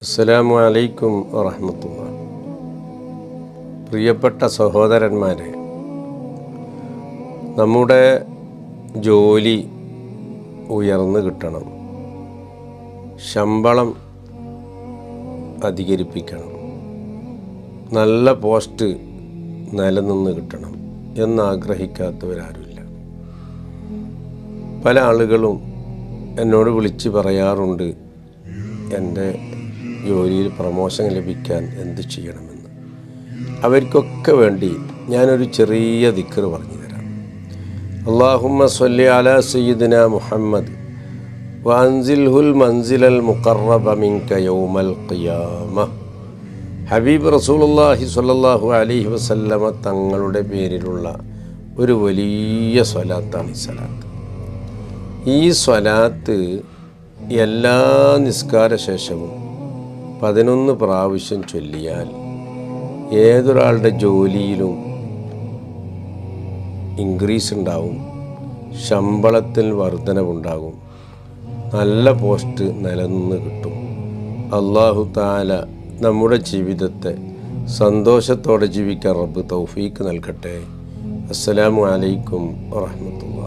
അസ്സലാമു അലൈക്കും വറഹ്മത്തുള്ളാഹി. പ്രിയപ്പെട്ട സഹോദരന്മാരെ, നമ്മുടെ ജോലി ഉയർന്നു കിട്ടണം, ശമ്പളം അധികരിപ്പിക്കണം, നല്ല പോസ്റ്റ് നിലനിന്ന് കിട്ടണം എന്നാഗ്രഹിക്കാത്തവരാരുമില്ല. പല ആളുകളും എന്നോട് വിളിച്ച് പറയാറുണ്ട്, എൻ്റെ ജോലിയിൽ പ്രമോഷൻ ലഭിക്കാൻ എന്ത് ചെയ്യണമെന്ന്. അവർക്കൊക്കെ വേണ്ടി ഞാനൊരു ചെറിയ ദിക്ർ പറഞ്ഞു തരാം. അല്ലാഹുമ്മ സ്വല്ലി അലാ സയ്യിദിനാ മുഹമ്മദ് വഅൻസിൽഹുൽ മൻസിലൽ മുഖറബ മിൻക യൗമൽ ഖിയാമ. ഹബീബ് റസൂലുള്ളാഹി സ്വല്ലല്ലാഹു അലൈഹി വസല്ലമ തങ്ങളുടെ പേരിലുള്ള ഒരു വലിയ സ്വലാത്താണ് ഈ സ്വലാത്ത്. ഈ സ്വലാത്ത് എല്ലാ നിസ്കാര ശേഷവും 11 പ്രാവശ്യം ചൊല്ലിയാൽ ഏതൊരാളുടെ ജോലിയിലും ഇൻക്രീസ് ഉണ്ടാവും, ശമ്പളത്തിൽ വർധനവുണ്ടാകും, നല്ല പോസ്റ്റ് നിലനിന്ന് കിട്ടും. അല്ലാഹു തആല നമ്മുടെ ജീവിതത്തെ സന്തോഷത്തോടെ ജീവിക്കാൻ റബ്ബ് തൗഫീക്ക് നൽകട്ടെ. അസ്സലാമു അലൈക്കും വറഹ്മത്തുള്ളാഹി.